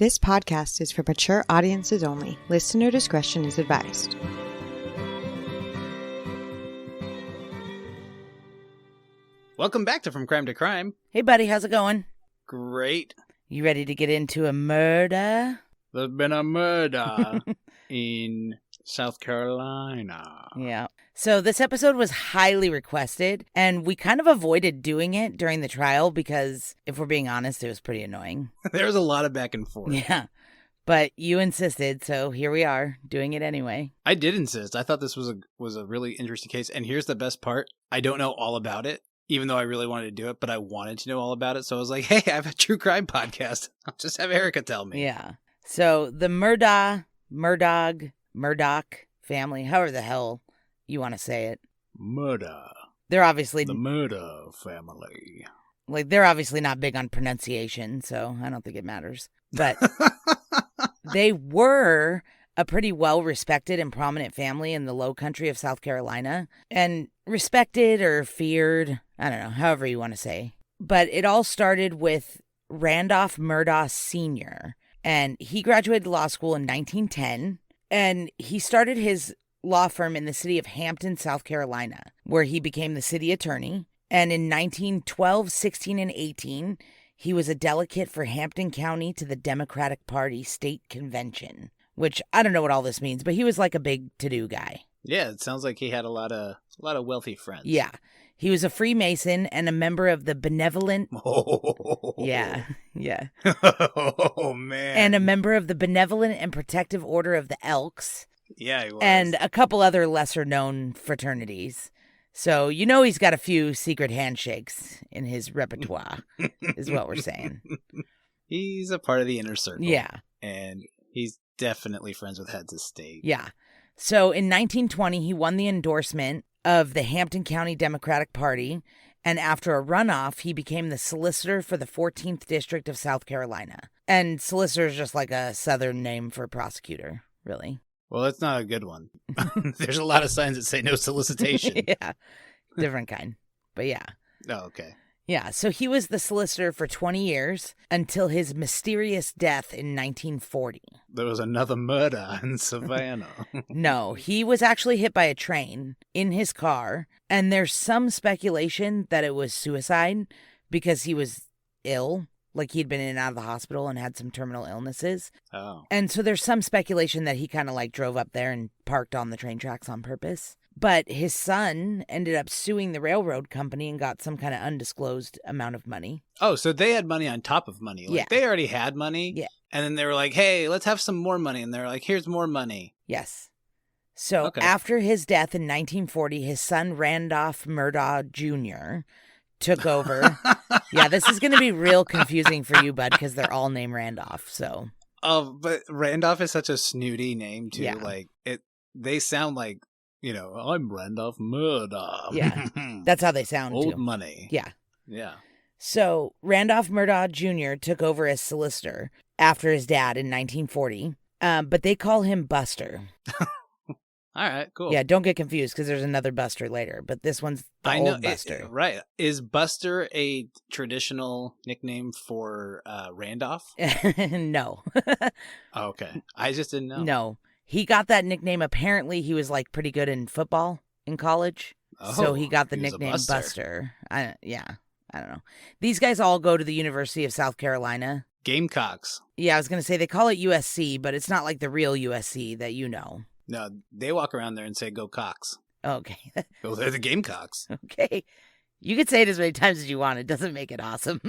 This podcast is for mature audiences only. Listener discretion is advised. Welcome back to From Crime to Crime. Hey, buddy, how's it going? Great. You ready to get into a murder? There's been a murder in South Carolina. Yeah. So this episode was highly requested, and we kind of avoided doing it during the trial because, if we're being honest, it was pretty annoying. There was a lot of back and forth. Yeah. But you insisted, so here we are, doing it anyway. I did insist. I thought this was a really interesting case, and here's the best part. I don't know all about it, even though I really wanted to do it, but I wanted to know all about it, so I was like, hey, I have a true crime podcast. I'll just have Erica tell me. Yeah. So the Murdaugh family, however the hell you want to say it. Murdaugh. They're obviously... The Murdaugh family. Like, they're obviously not big on pronunciation, so I don't think it matters. But they were a pretty well-respected and prominent family in the lowcountry of South Carolina. And respected or feared, I don't know, however you want to say. But it all started with Randolph Murdaugh Sr., and he graduated law school in 1910, and he started his law firm in the city of Hampton, South Carolina, where he became the city attorney. And in 1912, 16, and 18, he was a delegate for Hampton County to the Democratic Party State Convention, which I don't know what all this means, but he was like a big to-do guy. Yeah, it sounds like he had a lot of wealthy friends. Yeah. He was a Freemason and a member of the benevolent... Oh. Yeah. Oh, man. And a member of the Benevolent and Protective Order of the Elks. Yeah, he was. And a couple other lesser-known fraternities. So you know he's got a few secret handshakes in his repertoire, is what we're saying. He's a part of the inner circle. Yeah. And he's definitely friends with heads of state. Yeah. So in 1920, he won the endorsement of the Hampton County Democratic Party, and after a runoff, he became the solicitor for the 14th District of South Carolina. And solicitor is just like a southern name for prosecutor, really. Well, that's not a good one. There's a lot of signs that say no solicitation. Yeah, different kind. But yeah. Oh, okay. Yeah, so he was the solicitor for 20 years until his mysterious death in 1940. There was another murder in Savannah. No, he was actually hit by a train in his car, and there's some speculation that it was suicide because he was ill. Like, he'd been in and out of the hospital and had some terminal illnesses. Oh. And so there's some speculation that he kind of like drove up there and parked on the train tracks on purpose. But his son ended up suing the railroad company and got some kind of undisclosed amount of money. Oh, so they had money on top of money. Like, Yeah. they already had money. Yeah. And then they were like, hey, let's have some more money. And they're like, here's more money. Yes. So Okay. after his death in 1940, his son Randolph Murdaught Jr. took over. Yeah, this is going to be real confusing for you, bud, because they're all named Randolph. So. Oh, but Randolph is such a snooty name, too. Yeah. Like, they sound like, you know, I'm Randolph Murdaugh. Yeah, that's how they sound, Old too. money. Yeah. Yeah. So Randolph Murdaught Jr. took over as solicitor after his dad in 1940, but they call him Buster. All right, cool. Yeah, don't get confused because there's another Buster later, but this one's the old Buster. Right. Is Buster a traditional nickname for Randolph? No. Oh, okay. I just didn't know. No. He got that nickname. Apparently, he was like pretty good in football in college. So he got the he was a nickname Buster. I don't know. These guys all go to the University of South Carolina. Gamecocks. Yeah, I was going to say they call it USC, but it's not like the real USC that you know. No, they walk around there and say, go Cox. Okay. Oh, they're the Gamecocks. Okay. You can say it as many times as you want. It doesn't make it awesome.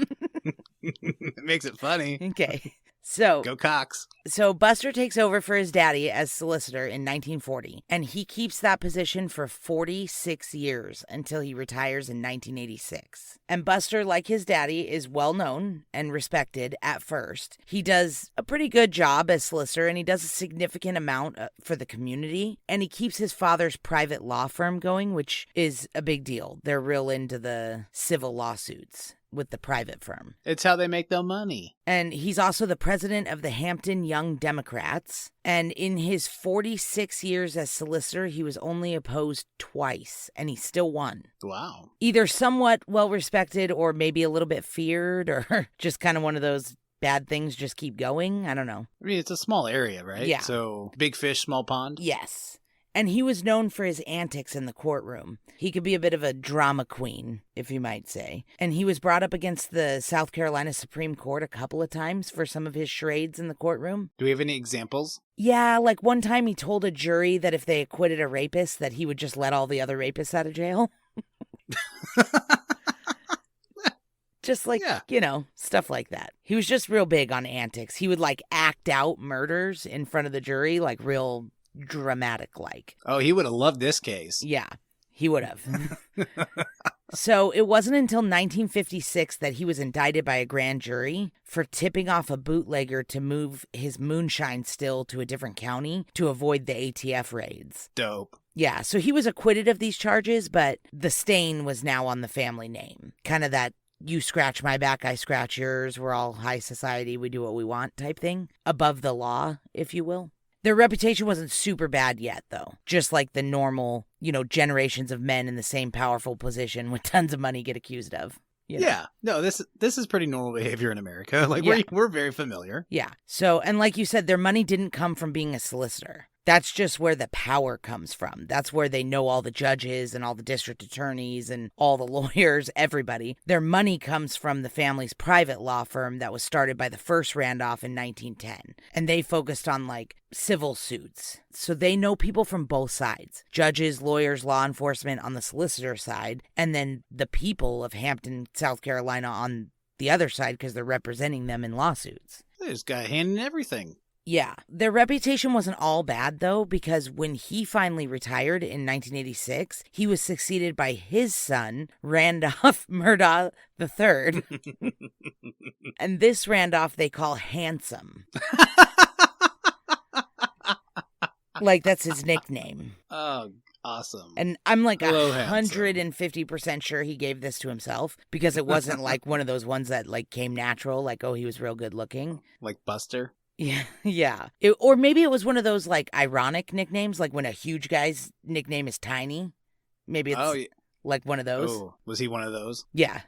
It makes it funny. Okay. So Go Cox. So Buster takes over for his daddy as solicitor in 1940, and he keeps that position for 46 years until he retires in 1986. And Buster, like his daddy, is well known and respected at first. He does a pretty good job as solicitor, and he does a significant amount for the community, and he keeps his father's private law firm going, which is a big deal. They're real into the civil lawsuits with the private firm. It's how they make their money. And he's also the president of the Hampton Young Democrats. And in his 46 years as solicitor, he was only opposed twice, and he still won. Wow. Either somewhat well-respected or maybe a little bit feared or just kind of one of those bad things just keep going. I don't know. I mean, it's a small area, right? Yeah. So big fish, small pond. Yes. And he was known for his antics in the courtroom. He could be a bit of a drama queen, if you might say. And he was brought up against the South Carolina Supreme Court a couple of times for some of his charades in the courtroom. Do we have any examples? Yeah, like one time he told a jury that if they acquitted a rapist, that he would just let all the other rapists out of jail. Just like, you know, stuff like that. He was just real big on antics. He would like act out murders in front of the jury, like real dramatic like. Oh, he would have loved this case. Yeah, he would have. So it wasn't until 1956 that he was indicted by a grand jury for tipping off a bootlegger to move his moonshine still to a different county to avoid the ATF raids. Dope. Yeah, so he was acquitted of these charges, but the stain was now on the family name. Kind of that you scratch my back, I scratch yours, we're all high society, we do what we want type thing. Above the law, if you will. Their reputation wasn't super bad yet, though. Just like the normal, you know, generations of men in the same powerful position with tons of money get accused of. You know? Yeah. No, this is pretty normal behavior in America. Like, we're very familiar. Yeah. So, and like you said, their money didn't come from being a solicitor. That's just where the power comes from. That's where they know all the judges and all the district attorneys and all the lawyers, everybody. Their money comes from the family's private law firm that was started by the first Randolph in 1910. And they focused on like civil suits. So they know people from both sides. Judges, lawyers, law enforcement on the solicitor side, and then the people of Hampton, South Carolina on the other side because they're representing them in lawsuits. They just got a hand in everything. Yeah. Their reputation wasn't all bad, though, because when he finally retired in 1986, he was succeeded by his son, Randolph Murdaugh III. And this Randolph they call Handsome. Like, that's his nickname. Oh, awesome. And I'm like Hello, 150% sure he gave this to himself because it wasn't like one of those ones that like came natural, like, oh, he was real good looking. Like Buster? Yeah. Or maybe it was one of those like ironic nicknames, like when a huge guy's nickname is Tiny. Maybe it's like one of those. Oh, was he one of those? Yeah.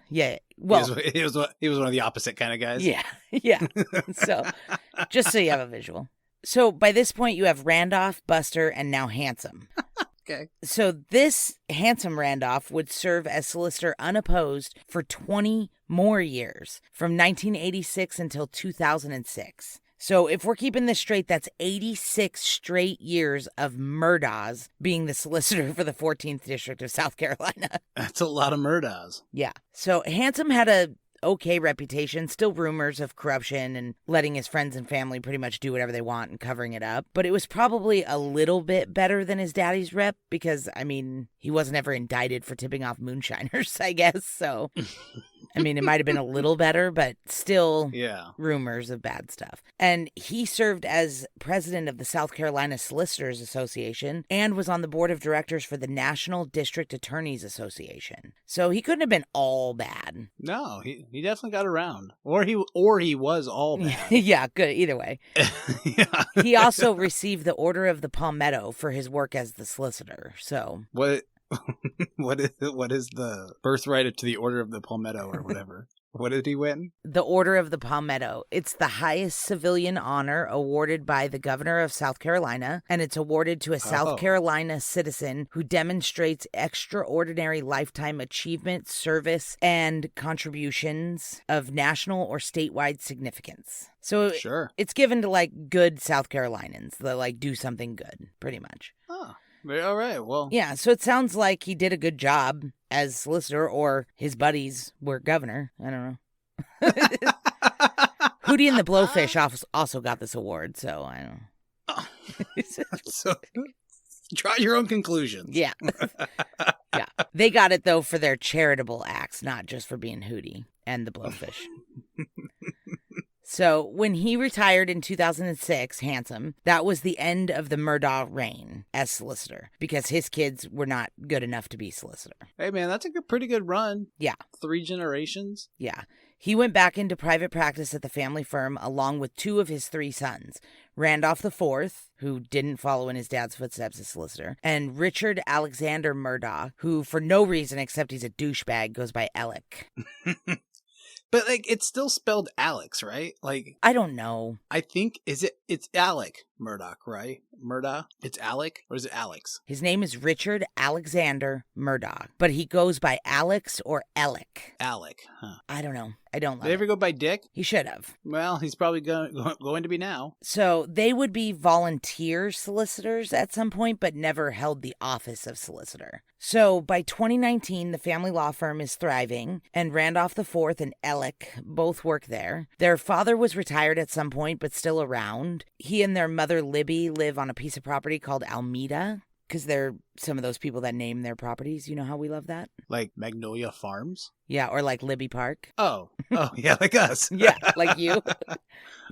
Well, he was one of the opposite kind of guys. Yeah. So just so you have a visual. So by this point, you have Randolph, Buster, and now Handsome. Okay. So this Handsome Randolph would serve as solicitor unopposed for 20 more years, from 1986 until 2006. So if we're keeping this straight, that's 86 straight years of Murdaughs being the solicitor for the 14th District of South Carolina. That's a lot of Murdaughs. Yeah. So Handsome had a okay reputation, still rumors of corruption and letting his friends and family pretty much do whatever they want and covering it up. But it was probably a little bit better than his daddy's rep because, I mean, he wasn't ever indicted for tipping off moonshiners, I guess. So, I mean, it might have been a little better, but still rumors of bad stuff. And he served as president of the South Carolina Solicitors Association and was on the board of directors for the National District Attorneys Association. So he couldn't have been all bad. No, he definitely got around. Or he was all bad. Yeah, good. Either way. He also received the Order of the Palmetto for his work as the solicitor. So what is the birthright to the Order of the Palmetto or whatever? What did he win? The Order of the Palmetto. It's the highest civilian honor awarded by the governor of South Carolina, and it's awarded to a South Carolina citizen who demonstrates extraordinary lifetime achievement, service, and contributions of national or statewide significance. So it's given to like good South Carolinians that like do something good, pretty much. Oh. All right, well. Yeah, so it sounds like he did a good job as solicitor, or his buddies were governor. I don't know. Hootie and the Blowfish also got this award, so I don't know. So, draw your own conclusions. Yeah. Yeah. They got it, though, for their charitable acts, not just for being Hootie and the Blowfish. So when he retired in 2006, Handsome, that was the end of the Murdaugh reign as solicitor because his kids were not good enough to be solicitor. Hey, man, that's a pretty good run. Yeah. 3 generations. Yeah. He went back into private practice at the family firm along with 2 of his 3 sons, Randolph IV, who didn't follow in his dad's footsteps as solicitor, and Richard Alexander Murdaugh, who for no reason except he's a douchebag goes by Alec. But like, it's still spelled Alex, right? Like, I don't know. I think it's Alec Murdaugh, right? Murdaugh? It's Alec or is it Alex? His name is Richard Alexander Murdaugh, but he goes by Alex or Alec. Alec, huh? I don't know. I don't love Did he ever it. go by Dick? He should have. Well, he's probably going to be now. So they would be volunteer solicitors at some point, but never held the office of solicitor. So by 2019, the family law firm is thriving, and Randolph IV and Alec both work there. Their father was retired at some point, but still around. He and their mother, Libby, live on a piece of property called Almeda, because they're some of those people that name their properties. You know how we love that? Like Magnolia Farms? Yeah, or like Libby Park. Oh, yeah, like us. Yeah, like you.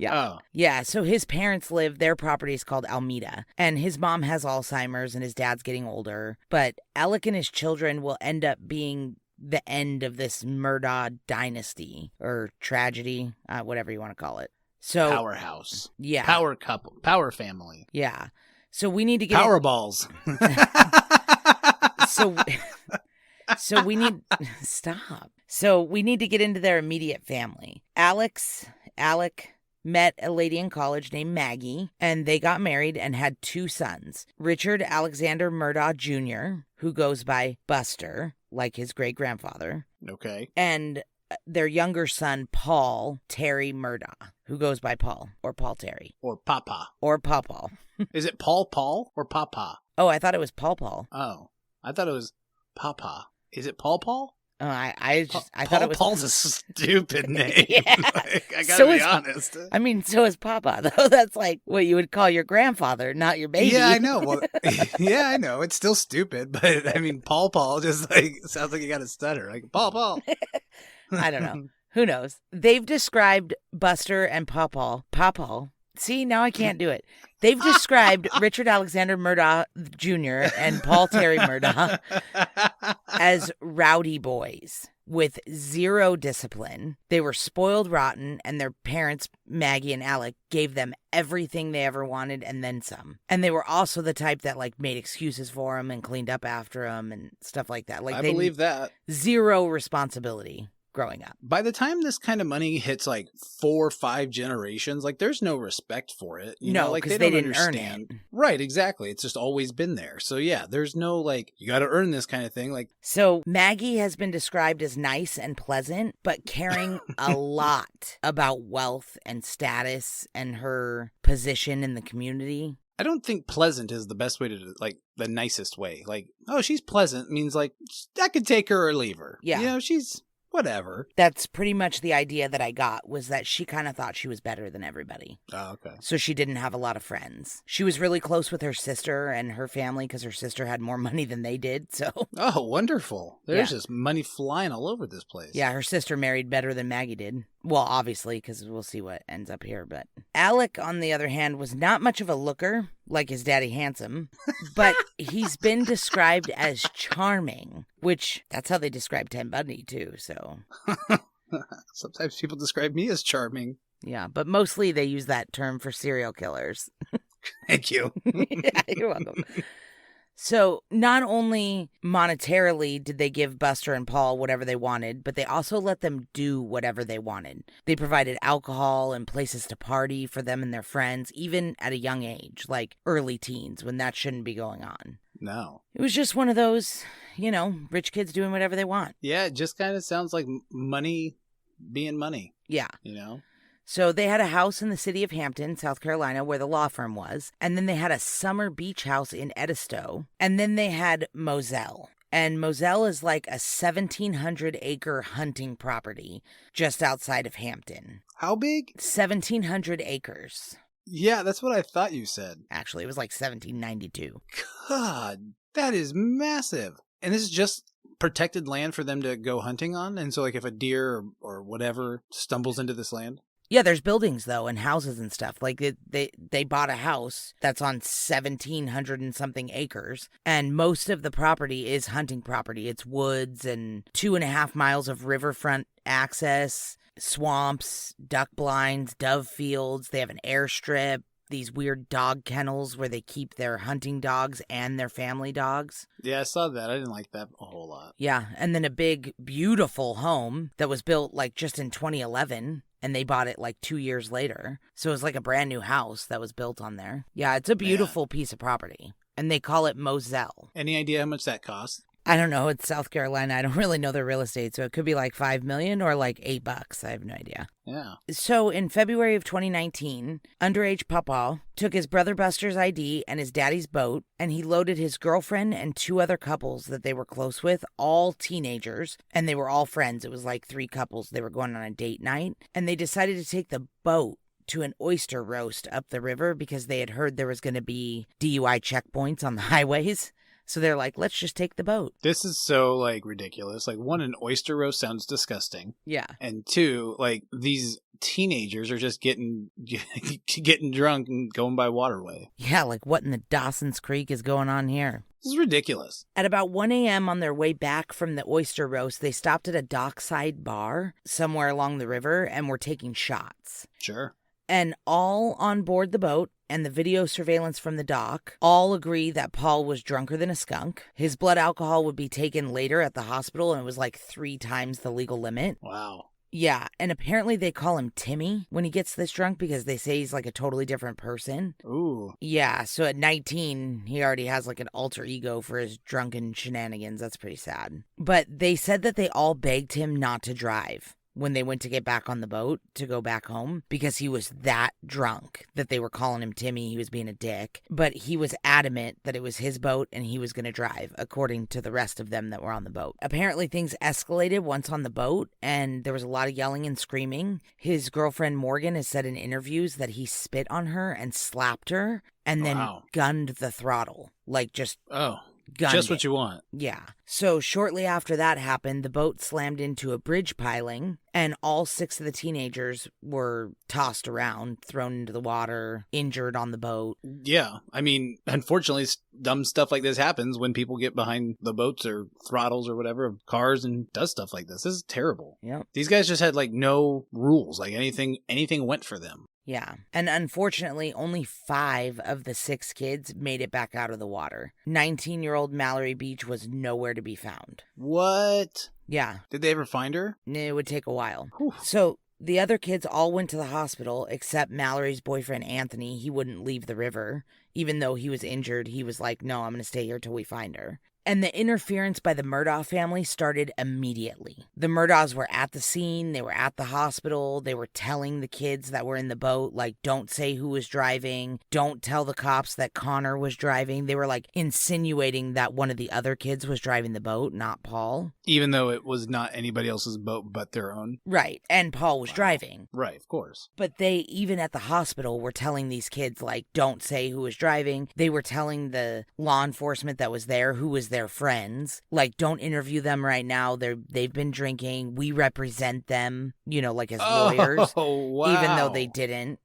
Yeah. Oh. Yeah, so his parents live, their property is called Almeda, and his mom has Alzheimer's and his dad's getting older. But Alec and his children will end up being the end of this Murdaugh dynasty or tragedy, whatever you want to call it. So Powerhouse. Yeah. Power couple. Power family. Yeah. So we need to get Powerballs. So we need stop. So we need to get into their immediate family. Alec met a lady in college named Maggie, and they got married and had 2 sons. Richard Alexander Murdaugh Jr., who goes by Buster, like his great-grandfather. Okay. And their younger son, Paul Terry Murdaugh, who goes by Paul, or Paul Terry. Or Papa. Or Paul. Is it Paul or Papa? Oh, I thought it was Paul. Oh, I thought it was Papa. Is it Paul? Oh, I Paul, thought it was Paul's a stupid name. Yeah. Like, I gotta So be is- honest. I mean, so is Papa, though. That's like what you would call your grandfather, not your baby. Yeah, I know. Well, yeah, I know. It's still stupid, but I mean, Paul just like sounds like you got a stutter. Like Paul. I don't know. Who knows? They've described Buster and Papa. See, now I can't do it. They've described Richard Alexander Murdaugh Jr. and Paul Terry Murdaugh as rowdy boys with 0 discipline. They were spoiled rotten, and their parents, Maggie and Alec, gave them everything they ever wanted and then some. And they were also the type that like made excuses for them and cleaned up after them and stuff like that. Like I they believe that. 0 responsibility growing up. By the time this kind of money hits like 4 or 5 generations, like there's no respect for it. You know, like because they they don't didn't earn understand. it. Right, exactly. It's just always been there. So yeah, there's no like you got to earn this kind of thing. Like So Maggie has been described as nice and pleasant, but caring a lot about wealth and status and her position in the community. I don't think pleasant is the best way to like the nicest way. Like, oh, she's pleasant means like I could take her or leave her. Yeah. You know, she's whatever. That's pretty much the idea that I got, was that she kind of thought she was better than everybody. Oh, okay. So she didn't have a lot of friends. She was really close with her sister and her family because her sister had more money than they did. So Oh, wonderful. There's Yeah. just money flying all over this place. yeah, her sister married better than Maggie did. Well, obviously, because we'll see what ends up here. But Alec, on the other hand, was not much of a looker, like his daddy Handsome, but he's been described as charming, which that's how they describe Ted Bundy, too. So Sometimes people describe me as charming. yeah, but mostly they use that term for serial killers. Thank you. Yeah, you're welcome. So not only monetarily did they give Buster and Paul whatever they wanted, but they also let them do whatever they wanted. They provided alcohol and places to party for them and their friends, even at a young age, like early teens, when that shouldn't be going on. No. It was just one of those, rich kids doing whatever they want. Yeah, it just kind of sounds like money being money, Yeah. you know? So they had a house in the city of Hampton, South Carolina, where the law firm was. And then they had a summer beach house in Edisto. And then they had Moselle. And Moselle is like a 1,700-acre hunting property just outside of Hampton. How big? 1,700 acres. Yeah, that's what I thought you said. Actually, it was like 1,792. God, that is massive. And this is just protected land for them to go hunting on? And so like if a deer or whatever stumbles into this land? Yeah, there's buildings, though, and houses and stuff. Like, they bought a house that's on 1,700 and something acres, and most of the property is hunting property. It's woods and 2.5 miles of riverfront access, swamps, duck blinds, dove fields. They have an airstrip, these weird dog kennels where they keep their hunting dogs and their family dogs. Yeah, I saw that. I didn't like that a whole lot. Yeah, and then a big, beautiful home that was built like just in 2011, and they bought it like 2 years later. So it was like a brand new house that was built on there. Yeah, it's a beautiful piece of property, and they call it Moselle. Any idea how much that cost? I don't know. It's South Carolina. I don't really know their real estate, so it could be like $5 million or like $8. I have no idea. Yeah. So in February of 2019, underage Papa took his brother Buster's ID and his daddy's boat, and he loaded his girlfriend and 2 other couples that they were close with, all teenagers, and they were all friends. It was like 3 couples. They were going on a date night, and they decided to take the boat to an oyster roast up the river because they had heard there was going to be DUI checkpoints on the highways. So they're like, let's just take the boat. This is so, like, ridiculous. Like, 1, an oyster roast sounds disgusting. Yeah. And 2, like, these teenagers are just getting drunk and going by waterway. Yeah, like what in the Dawson's Creek is going on here? This is ridiculous. At about 1 a.m. on their way back from the oyster roast, they stopped at a dockside bar somewhere along the river and were taking shots. Sure. And all on board the boat and the video surveillance from the dock all agree that Paul was drunker than a skunk. His blood alcohol would be taken later at the hospital, and it was like 3 times the legal limit. Wow. Yeah, and apparently they call him Timmy when he gets this drunk because they say he's like a totally different person. Ooh. Yeah, so at 19, he already has like an alter ego for his drunken shenanigans. That's pretty sad. But they said that they all begged him not to drive when they went to get back on the boat to go back home because he was that drunk that they were calling him Timmy. He was being a dick. But he was adamant that it was his boat and he was going to drive, according to the rest of them that were on the boat. Apparently things escalated once on the boat and there was a lot of yelling and screaming. His girlfriend Morgan has said in interviews that he spit on her and slapped her and then gunned the throttle. Like just... Just what you want. Yeah. So shortly after that happened, the boat slammed into a bridge piling and all 6 of the teenagers were tossed around, thrown into the water, injured on the boat. Yeah. I mean, unfortunately, dumb stuff like this happens when people get behind the boats or throttles or whatever of cars and does stuff like this. This is terrible. Yep. These guys just had like no rules. Like anything went for them. Yeah. And unfortunately, only 5 of the 6 kids made it back out of the water. 19-year-old Mallory Beach was nowhere to be found. What? Yeah. Did they ever find her? It would take a while. Whew. So the other kids all went to the hospital except Mallory's boyfriend, Anthony. He wouldn't leave the river. Even though he was injured, he was like, no, I'm going to stay here till we find her. And the interference by the Murdaugh family started immediately. The Murdaughs were at the scene. They were at the hospital. They were telling the kids that were in the boat, like, don't say who was driving. Don't tell the cops that Connor was driving. They were, like, insinuating that one of the other kids was driving the boat, not Paul. Even though it was not anybody else's boat but their own. Right. And Paul was driving. Right, of course. But they, even at the hospital, were telling these kids, like, don't say who was driving. They were telling the law enforcement that was there who was their friends, like, don't interview them right now. They've been drinking. We represent them, like as lawyers. Oh, wow. Even though they didn't,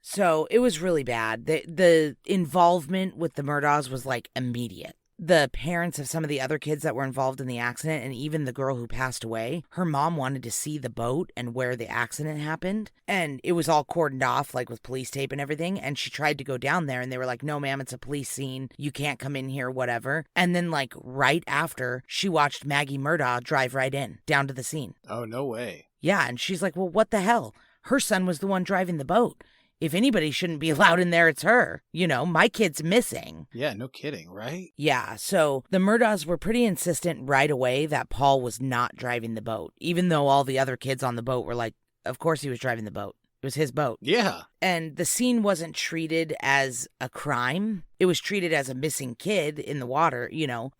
So it was really bad. The involvement with the Murdaughs was like immediate. The parents of some of the other kids that were involved in the accident, and even the girl who passed away, her mom wanted to see the boat and where the accident happened. And it was all cordoned off, like with police tape and everything. And she tried to go down there and they were like, no, ma'am, it's a police scene. You can't come in here, whatever. And then like right after, she watched Maggie Murdaugh drive right in, down to the scene. Oh, no way. Yeah. And she's like, well, what the hell? Her son was the one driving the boat. If anybody shouldn't be allowed in there, it's her. My kid's missing. Yeah, no kidding, right? Yeah, so the Murdaughs were pretty insistent right away that Paul was not driving the boat, even though all the other kids on the boat were like, of course he was driving the boat. It was his boat. Yeah. And the scene wasn't treated as a crime. It was treated as a missing kid in the water,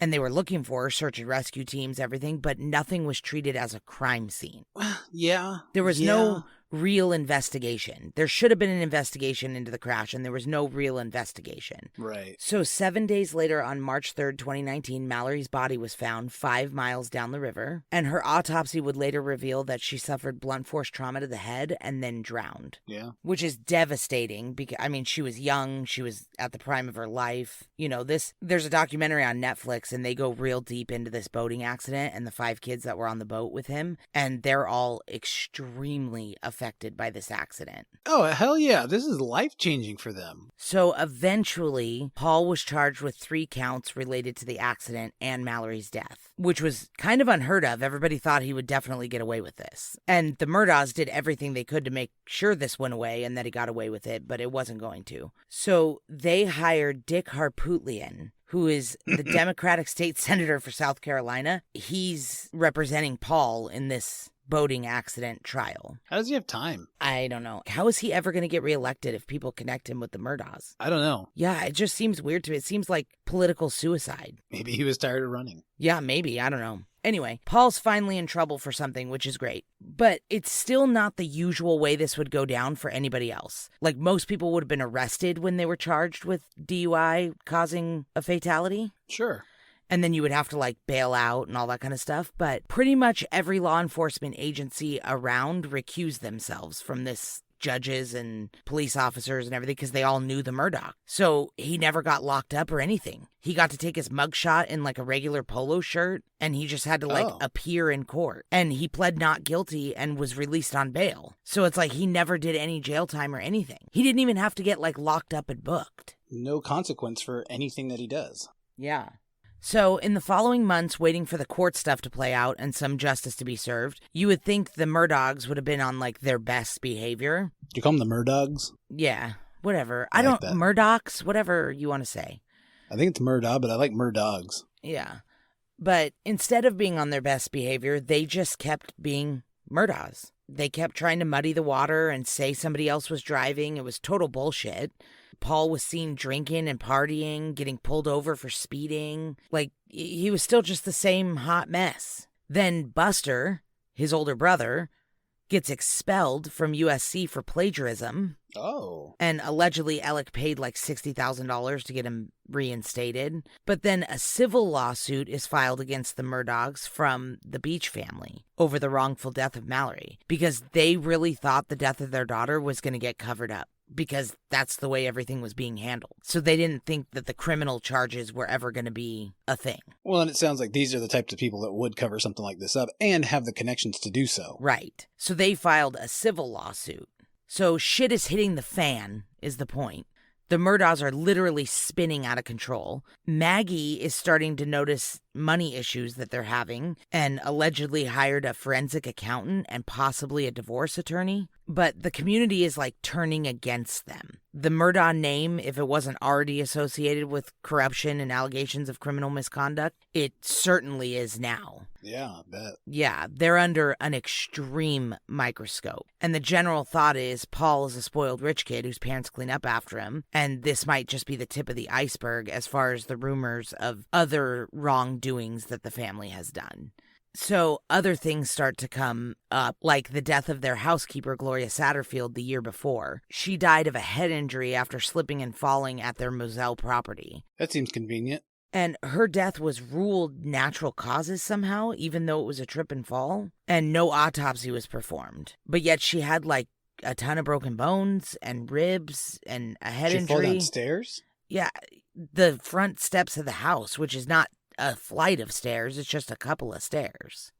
and they were looking for her, search and rescue teams, everything, but nothing was treated as a crime scene. Yeah. There was no real investigation. There should have been an investigation into the crash, and there was no real investigation. Right. So 7 days later, on March 3rd, 2019, Mallory's body was found 5 miles down the river, and her autopsy would later reveal that she suffered blunt force trauma to the head and then drowned. Yeah. Which is devastating because, she was young. She was at the prime of her life. There's a documentary on Netflix, and they go real deep into this boating accident and the 5 kids that were on the boat with him, and they're all extremely affected affected by this accident. Oh, hell yeah. This is life-changing for them. So eventually, Paul was charged with 3 counts related to the accident and Mallory's death, which was kind of unheard of. Everybody thought he would definitely get away with this. And the Murdaughs did everything they could to make sure this went away and that he got away with it, but it wasn't going to. So they hired Dick Harpootlian, who is the Democratic state senator for South Carolina. He's representing Paul in this boating accident trial. How does he have time? I don't know. How is he ever going to get reelected if people connect him with the Murdaughs? I don't know. Yeah, it just seems weird to me. It seems like political suicide. Maybe he was tired of running. Yeah, maybe. I don't know. Anyway, Paul's finally in trouble for something, which is great. But it's still not the usual way this would go down for anybody else. Like, most people would have been arrested when they were charged with DUI causing a fatality. Sure. And then you would have to, like, bail out and all that kind of stuff. But pretty much every law enforcement agency around recused themselves from this, judges and police officers and everything, because they all knew the Murdaugh. So he never got locked up or anything. He got to take his mugshot in like a regular polo shirt, and he just had to appear in court. And he pled not guilty and was released on bail. So it's like he never did any jail time or anything. He didn't even have to get like locked up and booked. No consequence for anything that he does. Yeah. So, in the following months, waiting for the court stuff to play out and some justice to be served, you would think the Murdaughs would have been on, like, their best behavior. Do you call them the Murdaughs? Yeah, whatever. I like that. Murdaughs, whatever you want to say. I think it's Murdaugh, but I like Murdaughs. Yeah. But instead of being on their best behavior, they just kept being Murdaughs. They kept trying to muddy the water and say somebody else was driving. It was total bullshit. Paul was seen drinking and partying, getting pulled over for speeding. Like, he was still just the same hot mess. Then Buster, his older brother, gets expelled from USC for plagiarism. Oh. And allegedly Alec paid like $60,000 to get him reinstated. But then a civil lawsuit is filed against the Murdaughs from the Beach family over the wrongful death of Mallory, because they really thought the death of their daughter was going to get covered up, because that's the way everything was being handled. So they didn't think that the criminal charges were ever going to be a thing. Well, and it sounds like these are the types of people that would cover something like this up and have the connections to do so. Right. So they filed a civil lawsuit. So shit is hitting the fan, is the point. The Murdaughs are literally spinning out of control. Maggie is starting to notice money issues that they're having and allegedly hired a forensic accountant and possibly a divorce attorney. But the community is like turning against them. The Murdaugh name, if it wasn't already associated with corruption and allegations of criminal misconduct, it certainly is now. Yeah, I bet. Yeah, they're under an extreme microscope. And the general thought is Paul is a spoiled rich kid whose parents clean up after him. And this might just be the tip of the iceberg as far as the rumors of other wrongdoings that the family has done. So other things start to come up, like the death of their housekeeper, Gloria Satterfield, the year before. She died of a head injury after slipping and falling at their Moselle property. That seems convenient. And her death was ruled natural causes somehow, even though it was a trip and fall. And no autopsy was performed. But yet she had like a ton of broken bones and ribs and a head injury. She fell downstairs? Yeah, the front steps of the house, which is not a flight of stairs, it's just a couple of stairs.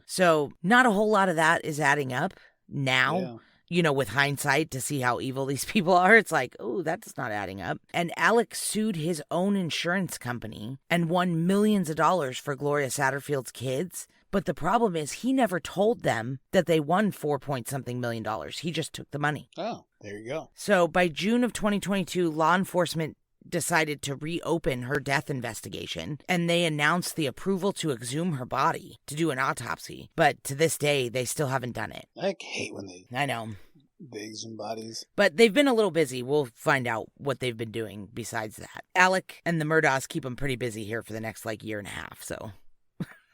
So not a whole lot of that is adding up now. Yeah. You know, with hindsight, to see how evil these people are, it's like, oh, that's not adding up. And Alec sued his own insurance company and won millions of dollars for Gloria Satterfield's kids. But the problem is he never told them that they won $4-point-something million. He just took the money. Oh, there you go. So by June of 2022, law enforcement decided to reopen her death investigation, and they announced the approval to exhume her body to do an autopsy. But to this day, they still haven't done it. I hate when I know. They exhume bodies. But they've been a little busy. We'll find out what they've been doing besides that. Alec and the Murdaughs keep them pretty busy here for the next, year and a half, so.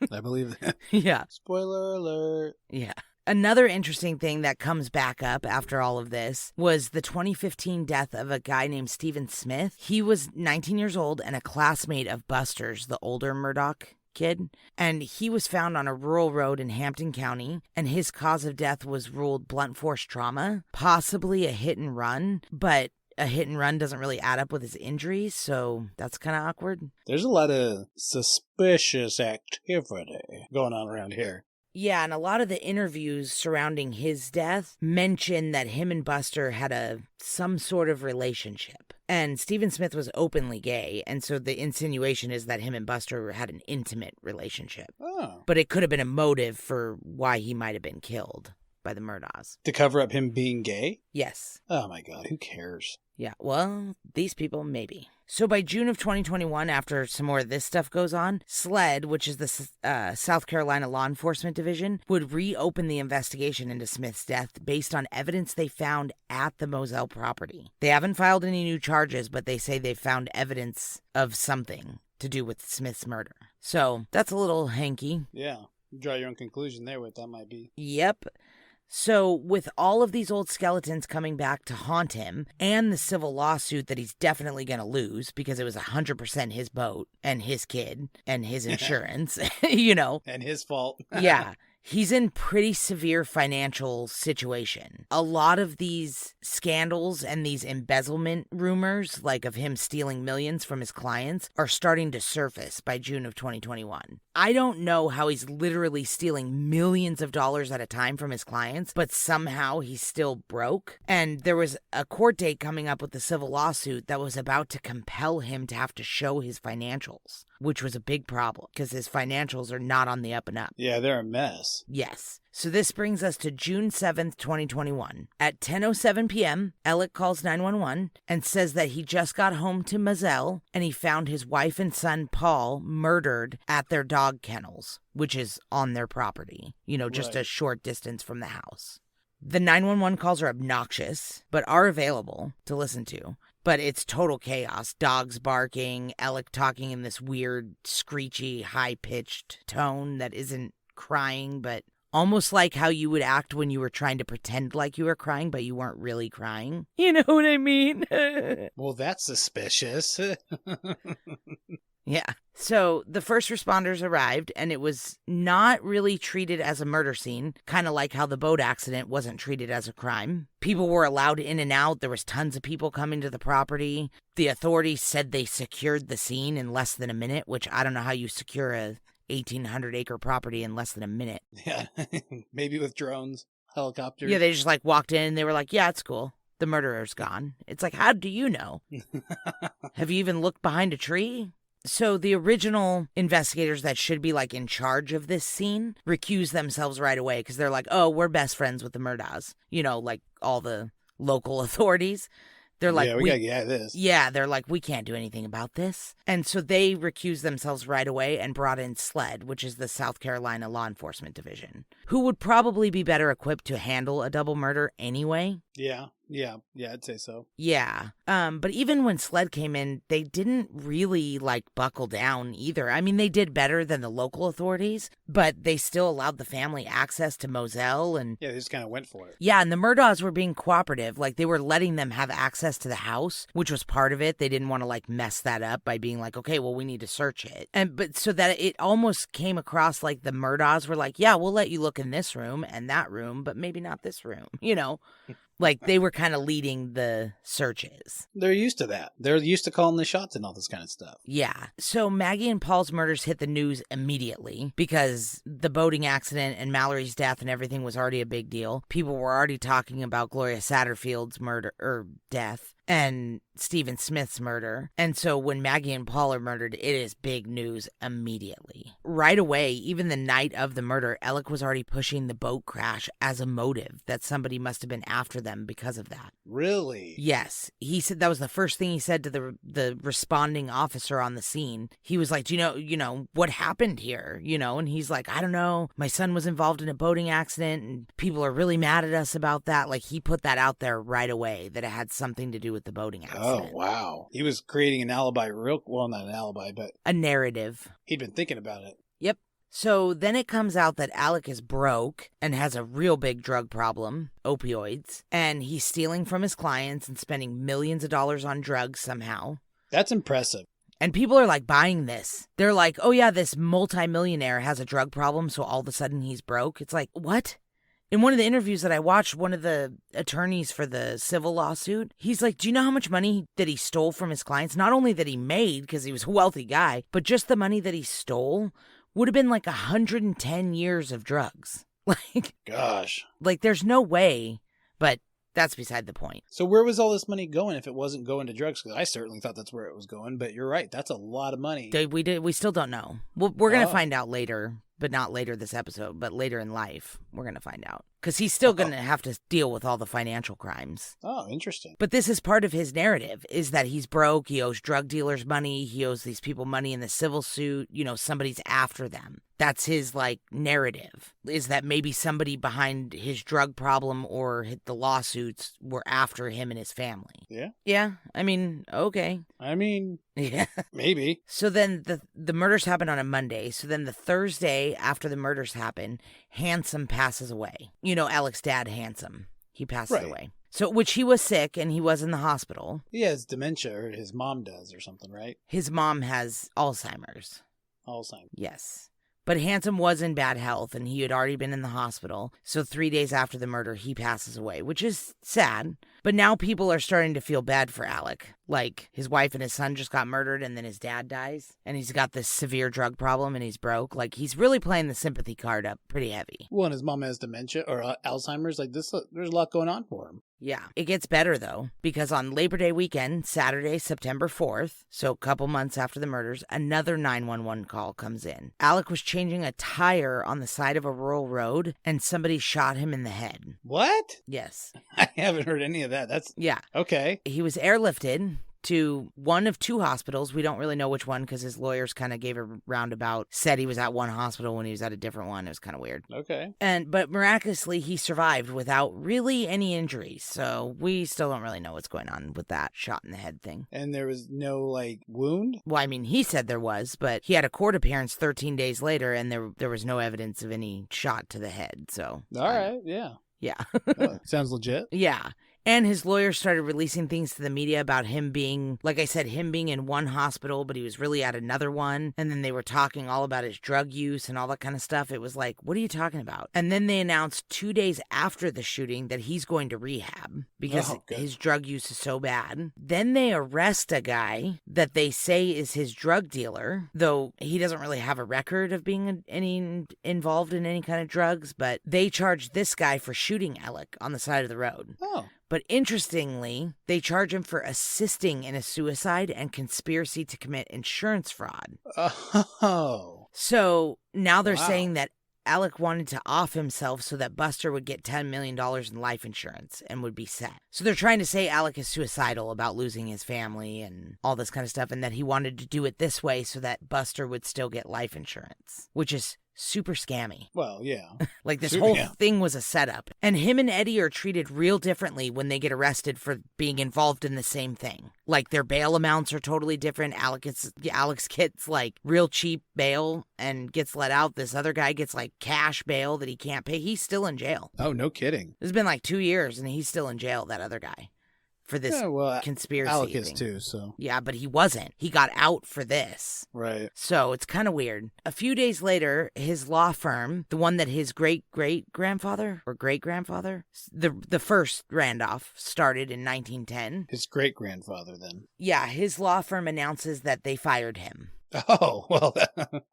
I believe that. Yeah. Spoiler alert. Yeah. Another interesting thing that comes back up after all of this was the 2015 death of a guy named Stephen Smith. He was 19 years old and a classmate of Buster's, the older Murdaugh kid. And he was found on a rural road in Hampton County, and his cause of death was ruled blunt force trauma, possibly a hit and run, but a hit and run doesn't really add up with his injuries, so that's kind of awkward. There's a lot of suspicious activity going on around here. Yeah, and a lot of the interviews surrounding his death mention that him and Buster had some sort of relationship. And Stephen Smith was openly gay, and so the insinuation is that him and Buster had an intimate relationship. Oh. But it could have been a motive for why he might have been killed by the Murdaughs. To cover up him being gay? Yes. Oh my God, who cares? Yeah, well, these people, maybe. So by June of 2021, after some more of this stuff goes on, SLED, which is the South Carolina Law Enforcement Division, would reopen the investigation into Smith's death based on evidence they found at the Moselle property. They haven't filed any new charges, but they say they found evidence of something to do with Smith's murder. So that's a little hanky. Yeah, you draw your own conclusion there what that might be. Yep. So, with all of these old skeletons coming back to haunt him, and the civil lawsuit that he's definitely going to lose because it was 100% his boat and his kid and his insurance, you know. And his fault. Yeah. He's in pretty severe financial situation. A lot of these scandals and these embezzlement rumors, like of him stealing millions from his clients, are starting to surface by June of 2021. I don't know how he's literally stealing millions of dollars at a time from his clients, but somehow he's still broke. And there was a court date coming up with the civil lawsuit that was about to compel him to have to show his financials, which was a big problem because his financials are not on the up and up. Yeah, they're a mess. Yes. So this brings us to June 7th, 2021. At 10:07 p.m., Alec calls 911 and says that he just got home to Moselle and he found his wife and son, Paul, murdered at their dog kennels, which is on their property, just a short distance from the house. The 911 calls are obnoxious, but are available to listen to. But it's total chaos. Dogs barking, Alec talking in this weird, screechy, high-pitched tone that isn't crying, but almost like how you would act when you were trying to pretend like you were crying, but you weren't really crying. You know what I mean? Well, that's suspicious. Yeah. So the first responders arrived, and it was not really treated as a murder scene, kind of like how the boat accident wasn't treated as a crime. People were allowed in and out. There was tons of people coming to the property. The authorities said they secured the scene in less than a minute, which I don't know how you secure a 1,800-acre property in less than a minute. Yeah, maybe with drones, helicopters. Yeah, they just walked in and they were like, yeah, it's cool. The murderer's gone. It's like, how do you know? Have you even looked behind a tree? So the original investigators that should be in charge of this scene recuse themselves right away because they're like, oh, we're best friends with the Murdaughs. All the local authorities. They're like, yeah, we gotta get out of this. Yeah, they're like, we can't do anything about this. And so they recused themselves right away and brought in SLED, which is the South Carolina Law Enforcement Division, who would probably be better equipped to handle a double murder anyway. Yeah, I'd say so. Yeah. But even when SLED came in, they didn't really buckle down either. I mean, they did better than the local authorities, but they still allowed the family access to Moselle and... Yeah, they just kind of went for it. Yeah, and the Murdaughs were being cooperative. They were letting them have access to the house, which was part of it. They didn't want to mess that up by being okay, well, we need to search it. But so that it almost came across like the Murdaughs were like, yeah, we'll let you look in this room and that room, but maybe not this room, They were kind of leading the searches. They're used to that. They're used to calling the shots and all this kind of stuff. Yeah. So Maggie and Paul's murders hit the news immediately because the boating accident and Mallory's death and everything was already a big deal. People were already talking about Gloria Satterfield's murder or death and Stephen Smith's murder. And so when Maggie and Paul are murdered, it is big news immediately. Right away, even the night of the murder, Alec was already pushing the boat crash as a motive, that somebody must have been after them because of that. Really? Yes. He said that was the first thing he said to the responding officer on the scene. He was like, do you know, what happened here? And he's like, I don't know. My son was involved in a boating accident and people are really mad at us about that. He put that out there right away, that it had something to do with the boating accident. Oh, wow. He was creating an alibi well, not an alibi, but... a narrative. He'd been thinking about it. Yep. So then it comes out that Alec is broke and has a real big drug problem, opioids, and he's stealing from his clients and spending millions of dollars on drugs somehow. That's impressive. And people are buying this. They're like, oh yeah, this multimillionaire has a drug problem, so all of a sudden he's broke. It's like, what? In one of the interviews that I watched, one of the attorneys for the civil lawsuit, he's like, do you know how much money that he stole from his clients? Not only that he made, because he was a wealthy guy, but just the money that he stole would have been like 110 years of drugs. Gosh. Like there's no way, but that's beside the point. So where was all this money going if it wasn't going to drugs? Because I certainly thought that's where it was going, but you're right. That's a lot of money. We still don't know. We're going to find out later, but not later this episode, but later in life, we're going to find out. Because he's still going to have to deal with all the financial crimes. Oh, interesting. But this is part of his narrative, is that he's broke, he owes drug dealers money, he owes these people money in the civil suit, somebody's after them. That's his, narrative, is that maybe somebody behind his drug problem or the lawsuits were after him and his family. Yeah? Yeah, okay. Yeah, maybe. So then the murders happened on a Monday. So then the Thursday after the murders happen, Handsome passes away. Alec's dad, Handsome. He passes away. So, which he was sick and he was in the hospital. He has dementia, or his mom does, or something, right? His mom has Alzheimer's. Alzheimer's. Yes. But Handsome was in bad health and he had already been in the hospital. So 3 days after the murder, he passes away, which is sad. But now people are starting to feel bad for Alec. Like his wife and his son just got murdered and then his dad dies. And he's got this severe drug problem and he's broke. Like he's really playing the sympathy card up pretty heavy. Well, and his mom has dementia or Alzheimer's. There's a lot going on for him. Yeah. It gets better, though, because on Labor Day weekend, Saturday, September 4th, so a couple months after the murders, another 911 call comes in. Alec was changing a tire on the side of a rural road, and somebody shot him in the head. What? Yes. I haven't heard any of that. Yeah. Okay. He was airlifted to one of two hospitals. We don't really know which one because his lawyers kind of gave a roundabout, said he was at one hospital when he was at a different one. It was kind of weird. Okay. But miraculously, he survived without really any injuries. So we still don't really know what's going on with that shot in the head thing. And there was no, wound? Well, he said there was, but he had a court appearance 13 days later, and there was no evidence of any shot to the head. So. All right. Yeah. Yeah. Sounds legit. Yeah. And his lawyers started releasing things to the media about him being, like I said, him being in one hospital, but he was really at another one. And then they were talking all about his drug use and all that kind of stuff. It was like, what are you talking about? And then they announced 2 days after the shooting that he's going to rehab because his drug use is so bad. Then they arrest a guy that they say is his drug dealer, though he doesn't really have a record of being involved in any kind of drugs. But they charged this guy for shooting Alec on the side of the road. Oh. But interestingly, they charge him for assisting in a suicide and conspiracy to commit insurance fraud. Oh. So now they're saying that Alec wanted to off himself so that Buster would get $10 million in life insurance and would be set. So they're trying to say Alec is suicidal about losing his family and all this kind of stuff, and that he wanted to do it this way so that Buster would still get life insurance, which is super scammy. Well, yeah. This whole thing was a setup. And him and Eddie are treated real differently when they get arrested for being involved in the same thing. Their bail amounts are totally different. Alex gets real cheap bail and gets let out. This other guy gets cash bail that he can't pay. He's still in jail. Oh, no kidding. It's been 2 years and he's still in jail, that other guy. For this conspiracy Alec thing. is too, so. Yeah, but he wasn't. He got out for this. Right. So it's kind of weird. A few days later, his law firm, the one that his great-great-grandfather or great-grandfather, the first Randolph started in 1910. His great-grandfather, then. Yeah, his law firm announces that they fired him. Oh, well,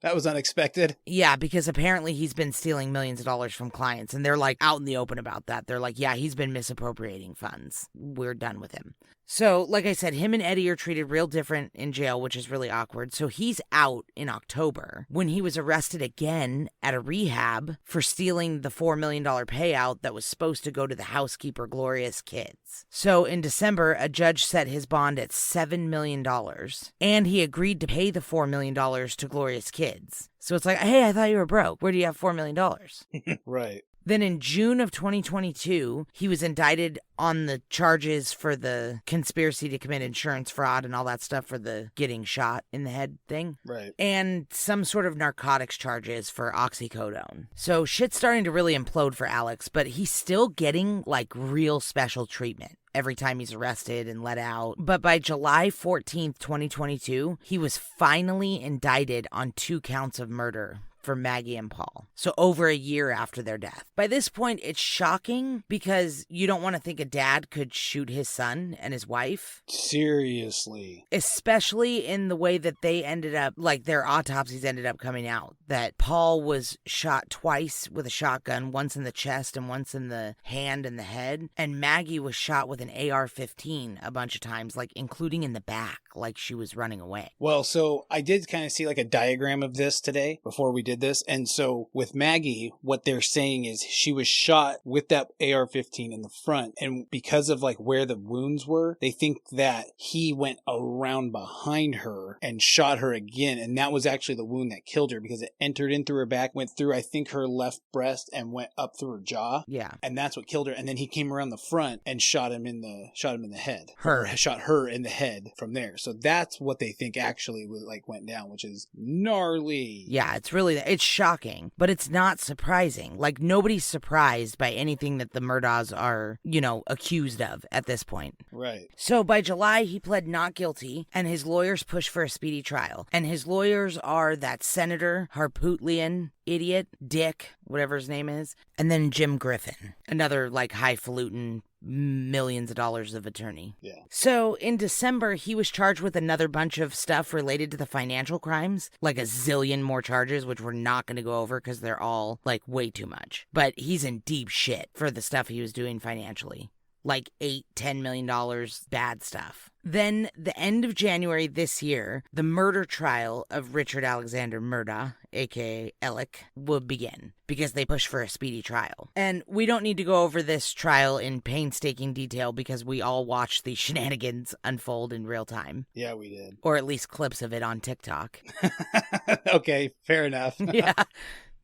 that was unexpected. Yeah, because apparently he's been stealing millions of dollars from clients, and they're out in the open about that. They're yeah, he's been misappropriating funds. We're done with him. So, like I said, him and Eddie are treated real different in jail, which is really awkward. So he's out in October when he was arrested again at a rehab for stealing the $4 million payout that was supposed to go to the housekeeper, Gloria's kids. So in December, a judge set his bond at $7 million, and he agreed to pay the $4 million to Gloria's kids. So it's hey, I thought you were broke. Where do you have $4 million? Right. Then in June of 2022, he was indicted on the charges for the conspiracy to commit insurance fraud and all that stuff for the getting shot in the head thing. Right. And some sort of narcotics charges for oxycodone. So shit's starting to really implode for Alex, but he's still getting real special treatment every time he's arrested and let out. But by July 14th, 2022, he was finally indicted on 2 counts of murder for Maggie and Paul. So over a year after their death. By this point, it's shocking because you don't want to think a dad could shoot his son and his wife. Seriously. Especially in the way that they ended up, like their autopsies ended up coming out. That Paul was shot twice with a shotgun, once in the chest and once in the hand and the head. And Maggie was shot with an AR-15 a bunch of times, like including in the back, like she was running away. Well, so I did kind of see like a diagram of this today before we did this. And so with Maggie, what they're saying is she was shot with that AR-15 in the front. And because of like where the wounds were, they think that he went around behind her and shot her again. And that was actually the wound that killed her because it entered in through her back, went through, I think, her left breast and went up through her jaw. Yeah. And that's what killed her. And then he came around the front and shot him in the head. Her. Or shot her in the head from there. So that's what they think actually went down, which is gnarly. Yeah, it's shocking, but it's not surprising. Like, nobody's surprised by anything that the Murdaughs are, accused of at this point. Right. So by July, he pled not guilty, and his lawyers push for a speedy trial. And his lawyers are that Senator Harpootlian idiot, Dick, whatever his name is, and then Jim Griffin, another like highfalutin millions of dollars of attorney. Yeah. So in December, he was charged with another bunch of stuff related to the financial crimes, like a zillion more charges, which we're not going to go over because they're all like way too much. But he's in deep shit for the stuff he was doing financially. Like $8-10 million bad stuff. Then, the end of January this year, the murder trial of Richard Alexander Murdaugh, a.k.a. Alec, will begin because they push for a speedy trial. And we don't need to go over this trial in painstaking detail because we all watched the shenanigans unfold in real time. Yeah, we did. Or at least clips of it on TikTok. Okay, fair enough. Yeah,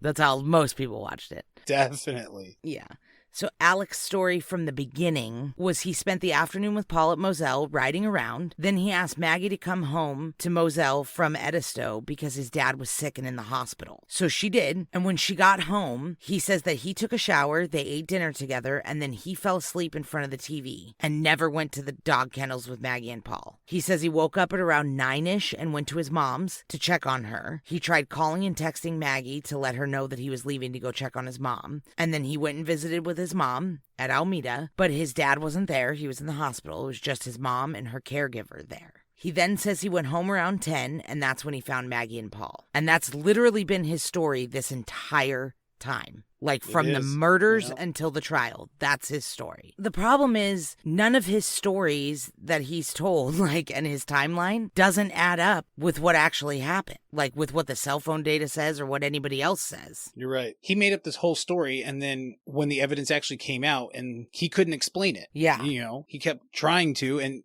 that's how most people watched it. Definitely. Yeah. So Alec's story from the beginning was he spent the afternoon with Paul at Moselle riding around. Then he asked Maggie to come home to Moselle from Edisto because his dad was sick and in the hospital. So she did. And when she got home, he says that he took a shower, they ate dinner together, and then he fell asleep in front of the TV and never went to the dog kennels with Maggie and Paul. He says he woke up at around 9-ish and went to his mom's to check on her. He tried calling and texting Maggie to let her know that he was leaving to go check on his mom. And then he went and visited with his mom at Alameda, but his dad wasn't there. He was in the hospital. It was just his mom and her caregiver there. He then says he went home around 10, and that's when he found Maggie and Paul. And that's literally been his story this entire time. Like from the murders until the trial. That's his story. The problem is none of his stories that he's told, and his timeline doesn't add up with what actually happened. Like with what the cell phone data says or what anybody else says. You're right. He made up this whole story, and then when the evidence actually came out, and he couldn't explain it. Yeah. He kept trying to, and,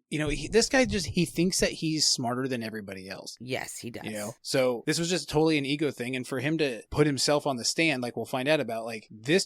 this guy he thinks that he's smarter than everybody else. Yes, he does. So this was just totally an ego thing, and for him to put himself on the stand, like we'll find out about,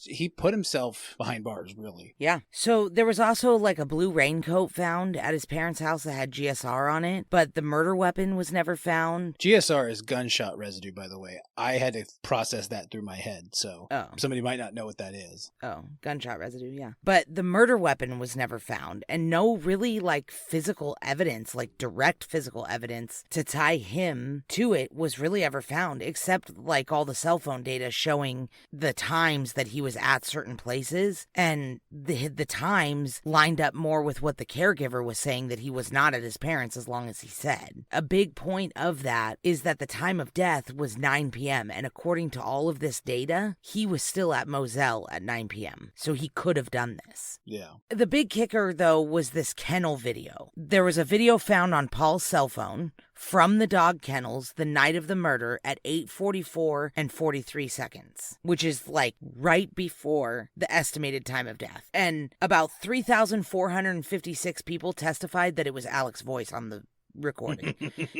he put himself behind bars, really. Yeah. So there was also a blue raincoat found at his parents' house that had GSR on it, but the murder weapon was never found. GSR is gunshot residue, by the way. I had to process that through my head, so somebody might not know what that is. Oh, gunshot residue, yeah. But the murder weapon was never found, and no really physical evidence, direct physical evidence to tie him to it was really ever found, except all the cell phone data showing the times that he was at certain places, and the times lined up more with what the caregiver was saying, that he was not at his parents as long as he said. A big point of that is that the time of death was 9 p.m., and according to all of this data, he was still at Moselle at 9 p.m., so he could have done this. Yeah. The big kicker, though, was this kennel video. There was a video found on Paul's cell phone from the dog kennels the night of the murder at 8:44 and 43 seconds, which is right before the estimated time of death. And about 3,456 people testified that it was Alec's voice on the recording.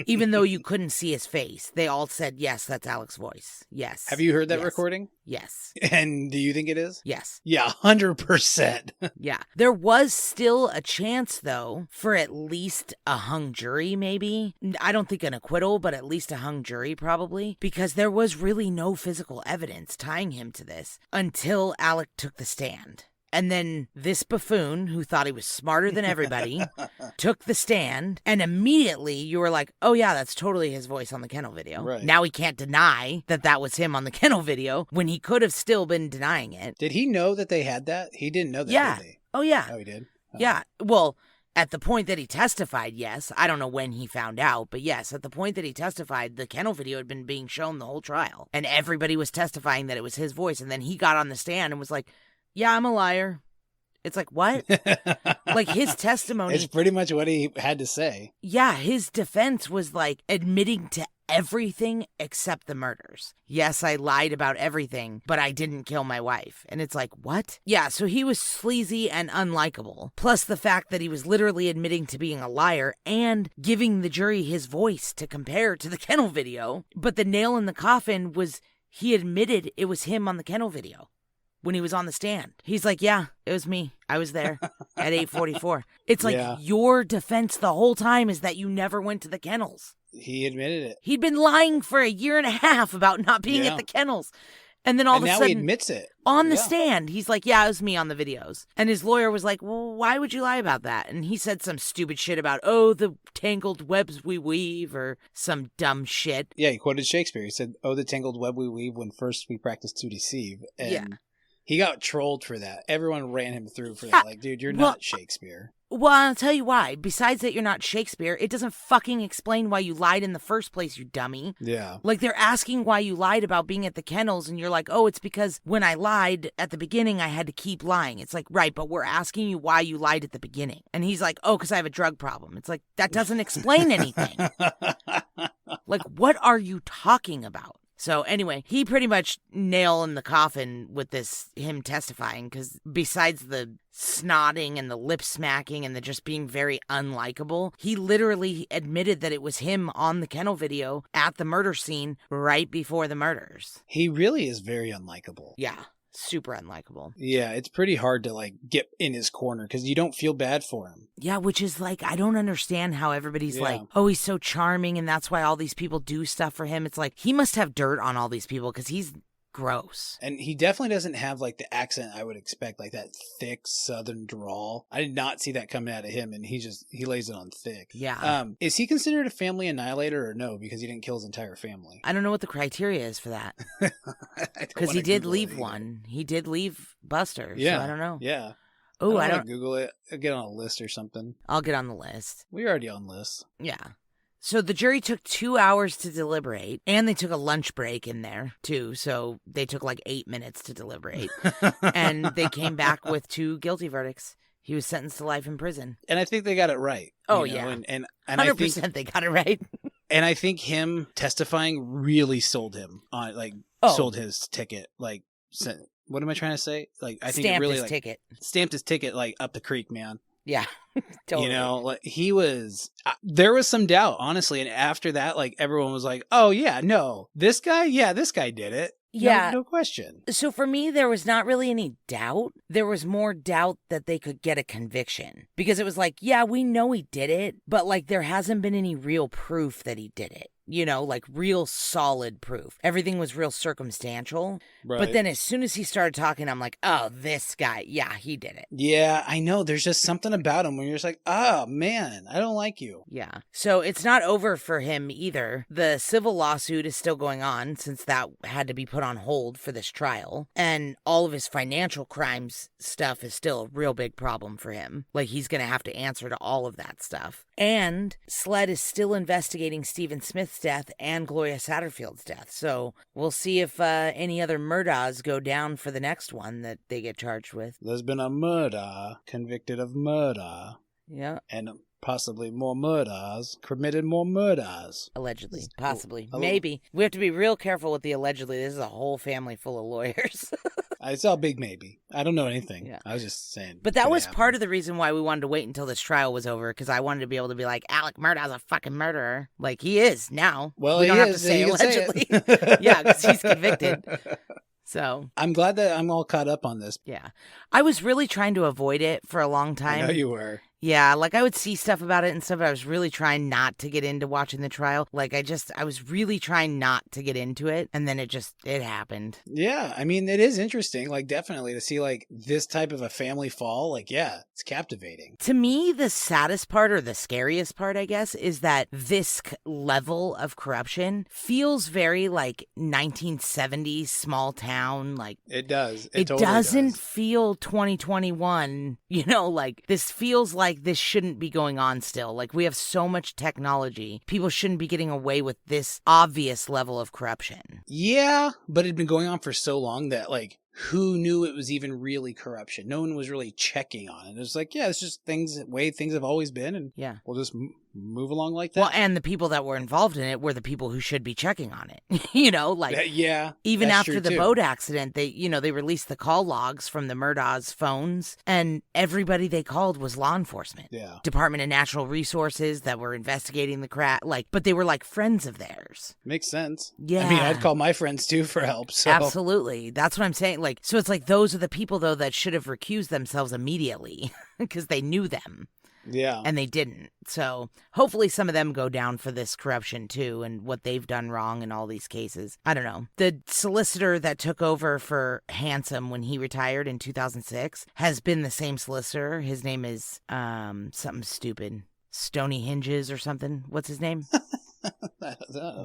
Even though you couldn't see his face, they all said, yes, that's Alec's voice. Yes. Have you heard that Yes. recording? Yes. And do you think it is? Yes. Yeah, 100%. Yeah. There was still a chance, though, for at least a hung jury, maybe. I don't think an acquittal, but at least a hung jury, probably. Because there was really no physical evidence tying him to this until Alec took the stand. And then this buffoon, who thought he was smarter than everybody, took the stand, and immediately you were like, oh yeah, that's totally his voice on the kennel video. Right. Now he can't deny that that was him on the kennel video when he could have still been denying it. Did he know that they had that? He didn't know that, Yeah. did he? Oh yeah. Oh, he did? Oh. Yeah. Well, at the point that he testified, yes. I don't know when he found out, but yes, at the point that he testified, the kennel video had been being shown the whole trial. And everybody was testifying that it was his voice. And then he got on the stand and was like, yeah, I'm a liar. It's like, what? Like, his testimony. It's pretty much what he had to say. Yeah, his defense was like admitting to everything except the murders. Yes, I lied about everything, but I didn't kill my wife. And it's like, what? Yeah, so he was sleazy and unlikable. Plus the fact that he was literally admitting to being a liar and giving the jury his voice to compare to the kennel video. But the nail in the coffin was he admitted it was him on the kennel video. When he was on the stand, he's like, yeah, it was me. I was there at 8:44. It's like your defense the whole time is that you never went to the kennels. He admitted it. He'd been lying for a year and a half about not being at the kennels. And then all of a sudden, now he admits it. On the stand, he's like, yeah, it was me on the videos. And his lawyer was like, well, why would you lie about that? And he said some stupid shit about, oh, the tangled webs we weave or some dumb shit. Yeah, he quoted Shakespeare. He said, oh, the tangled web we weave when first we practice to deceive. And he got trolled for that. Everyone ran him through for that. Like, dude, you're not Shakespeare. Well, I'll tell you why. Besides that you're not Shakespeare, it doesn't fucking explain why you lied in the first place, you dummy. Yeah. Like, they're asking why you lied about being at the kennels, and you're like, oh, it's because when I lied at the beginning, I had to keep lying. It's like, right, but we're asking you why you lied at the beginning. And he's like, oh, because I have a drug problem. It's like, that doesn't explain anything. Like, what are you talking about? So anyway, he pretty much nailed in the coffin with this, him testifying, because besides the snotting and the lip smacking and the just being very unlikable, he literally admitted that it was him on the kennel video at the murder scene right before the murders. He really is very unlikable. Yeah. Super unlikable. Yeah, it's pretty hard to like get in his corner because you don't feel bad for him. Yeah, which is like, I don't understand how everybody's like, oh, he's so charming and that's why all these people do stuff for him. It's like, he must have dirt on all these people because he's gross. And he definitely doesn't have like the accent I would expect, like that thick southern drawl. I did not see that coming out of him, and he lays it on thick. Yeah. Is he considered a family annihilator or no, because he didn't kill his entire family? I don't know what the criteria is for that. Because he did leave one. He did leave Buster. Yeah. So I don't know. Yeah. Oh, I don't Google it. I'll get on a list or something. I'll get on the list. We're already on lists. Yeah. So the jury took 2 hours to deliberate, and they took a lunch break in there, too. So they took like 8 minutes to deliberate. And they came back with 2 guilty verdicts. He was sentenced to life in prison. And I think they got it right. Oh, you know? yeah. And 100% I think they got it right. And I think him testifying really sold him on, like, sold his ticket. Like, what am I trying to say? Like, I think it really stamped his ticket, like, up the creek, man. Yeah, totally. You know, like, he was, there was some doubt, honestly. And after that, like, everyone was like, oh, yeah, no, this guy did it. Yeah. No question. So for me, there was not really any doubt. There was more doubt that they could get a conviction. Because it was like, yeah, we know he did it, but like there hasn't been any real proof that he did it. You know, like real solid proof. Everything was real circumstantial. Right. But then as soon as he started talking, I'm like, oh, this guy, yeah, he did it. Yeah, I know. There's just something about him when you're just like, oh, man, I don't like you. Yeah. So it's not over for him either. The civil lawsuit is still going on since that had to be put on hold for this trial. And all of his financial crimes stuff is still a real big problem for him. Like he's going to have to answer to all of that stuff. And SLED is still investigating Stephen Smith's death and Gloria Satterfield's death. So we'll see if any other Murdaughs go down for the next one that they get charged with. There's been a Murdaugh convicted of murder. Yeah. And possibly more Murdaughs committed more murders. Allegedly. Possibly. Maybe. We have to be real careful with the allegedly. This is a whole family full of lawyers. It's all big maybe. I don't know anything. Yeah. I was just saying. But that was part of the reason why we wanted to wait until this trial was over, because I wanted to be able to be like, Alec Murdaugh's a fucking murderer. Like, he is now. Well, we don't have is, to say allegedly. Yeah, because he's convicted. So I'm glad that I'm all caught up on this. Yeah. I was really trying to avoid it for a long time. I know you were. Yeah, like I would see stuff about it and stuff, but I was really trying not to get into watching the trial. Like I was really trying not to get into it, and then it happened. Yeah, I mean, it is interesting, like, definitely to see, like, this type of a family fall. Like, yeah, it's captivating. To me, the saddest part, or the scariest part, I guess, is that this level of corruption feels very, like, 1970s small town. Like, it does. It totally doesn't does. feel 2021, you know, like, this feels like this shouldn't be going on still. Like, we have so much technology. People shouldn't be getting away with this obvious level of corruption. Yeah, but it'd been going on for so long that, like, who knew it was even really corruption? No one was really checking on it. It was like, yeah, it's just way things have always been, and yeah, we'll just move along like that. Well, and the people that were involved in it were the people who should be checking on it. You know, like, yeah, even after the boat accident, they released the call logs from the Murdaugh's phones, and everybody they called was law enforcement. Yeah. Department of Natural Resources that were investigating the crash, but they were like friends of theirs. Makes sense. Yeah. I mean, I'd call my friends too for help. So. Absolutely. That's what I'm saying. Like, so it's like those are the people, though, that should have recused themselves immediately because they knew them. Yeah. And they didn't. So hopefully some of them go down for this corruption too, and what they've done wrong in all these cases. I don't know. The solicitor that took over for Handsome when he retired in 2006 has been the same solicitor. His name is something stupid. Stony Hinges or something. What's his name?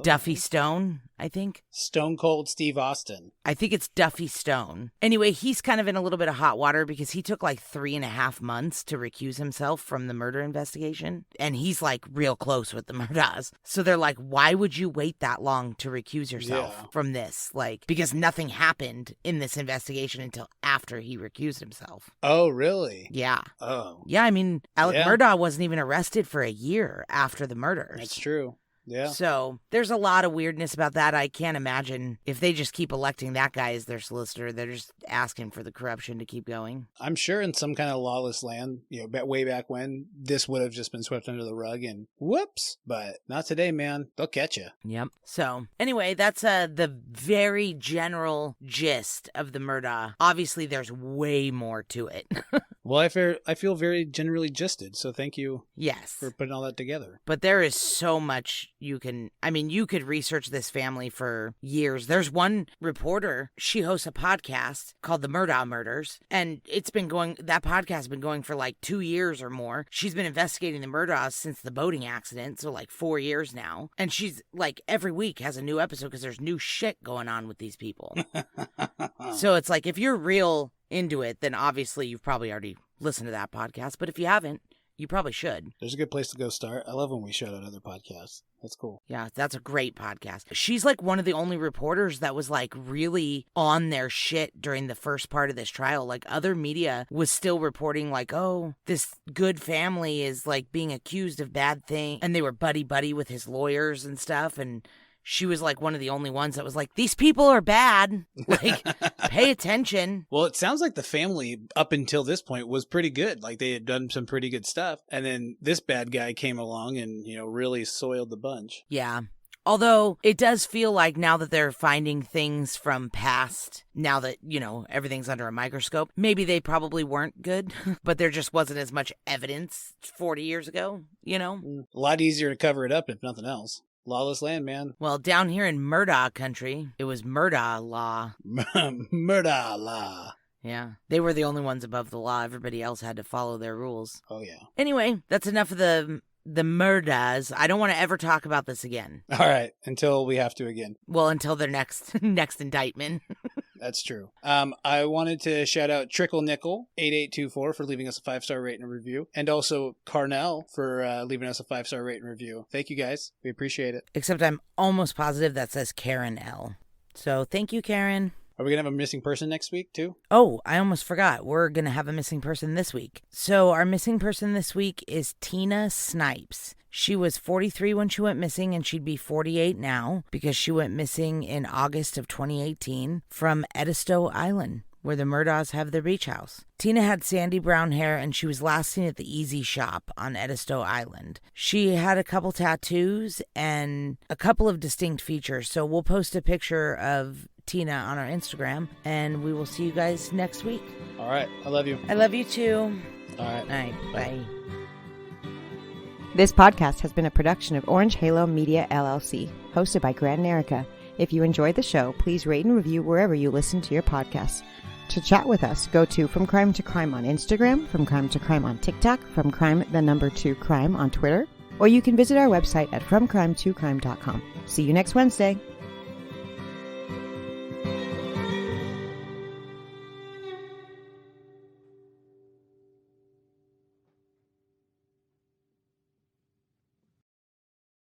Duffy Stone, I think. Stone Cold Steve Austin. I think it's Duffy Stone. Anyway, he's kind of in a little bit of hot water because he took like 3.5 months to recuse himself from the murder investigation. And he's like real close with the Murdaughs. So they're like, why would you wait that long to recuse yourself from this? Like, because nothing happened in this investigation until after he recused himself. Oh, really? Yeah. Oh. Yeah, I mean, Alec Murdaugh wasn't even arrested for a year after the murders. That's true. Yeah. So there's a lot of weirdness about that. I can't imagine if they just keep electing that guy as their solicitor, they're just asking for the corruption to keep going. I'm sure in some kind of lawless land, way back when, this would have just been swept under the rug and whoops. But not today, man. They'll catch you. Yep. So anyway, that's the very general gist of the Murdaugh. Obviously, there's way more to it. Well, I feel very generally gisted, so thank you. Yes. For putting all that together. But there is so much you could research this family for years. There's one reporter, she hosts a podcast called the Murdaugh Murders, and that podcast has been going for like 2 years or more. She's been investigating the Murdaughs since the boating accident, so like 4 years now. And she's like every week has a new episode because there's new shit going on with these people. So it's like if you're real into it, then obviously you've probably already listened to that podcast. But if you haven't, you probably should. There's a good place to go start. I love when we shout out other podcasts. That's cool. Yeah, that's a great podcast. She's like one of the only reporters that was like really on their shit during the first part of this trial. Like other media was still reporting like, oh, this good family is like being accused of bad things. And they were buddy with his lawyers and stuff. And she was like one of the only ones that was like, these people are bad. Like, pay attention. Well, it sounds like the family up until this point was pretty good. Like they had done some pretty good stuff. And then this bad guy came along and, really soiled the bunch. Yeah. Although it does feel like now that they're finding things from past, now that, everything's under a microscope, maybe they probably weren't good, but there just wasn't as much evidence 40 years ago, A lot easier to cover it up if nothing else. Lawless land, man. Well, down here in Murdaugh country, it was Murdaugh law. Murdaugh law. Yeah. They were the only ones above the law. Everybody else had to follow their rules. Oh, yeah. Anyway, that's enough of the Murdaughs. I don't want to ever talk about this again. All right. Until we have to again. Well, until their next indictment. That's true. I wanted to shout out Trickle Nickel 8824 for leaving us a 5-star rating and review, and also Carnell for leaving us a 5-star rating and review. Thank you guys. We appreciate it. Except I'm almost positive that says Karen L. So thank you, Karen. Are we going to have a missing person next week, too? Oh, I almost forgot. We're going to have a missing person this week. So our missing person this week is Tina Snipes. She was 43 when she went missing, and she'd be 48 now because she went missing in August of 2018 from Edisto Island, where the Murdaughs have their beach house. Tina had sandy brown hair, and she was last seen at the Easy Shop on Edisto Island. She had a couple tattoos and a couple of distinct features, so we'll post a picture of Tina on our Instagram, and we will see you guys next week. All right. I love you. I love you too. All right. All right. Bye. This podcast has been a production of Orange Halo Media, LLC, hosted by Grant and Erica. If you enjoyed the show, please rate and review wherever you listen to your podcasts. To chat with us, go to From Crime to Crime on Instagram, From Crime to Crime on TikTok, From Crime, the number 2 Crime on Twitter, or you can visit our website at FromCrime2Crime.com. See you next Wednesday.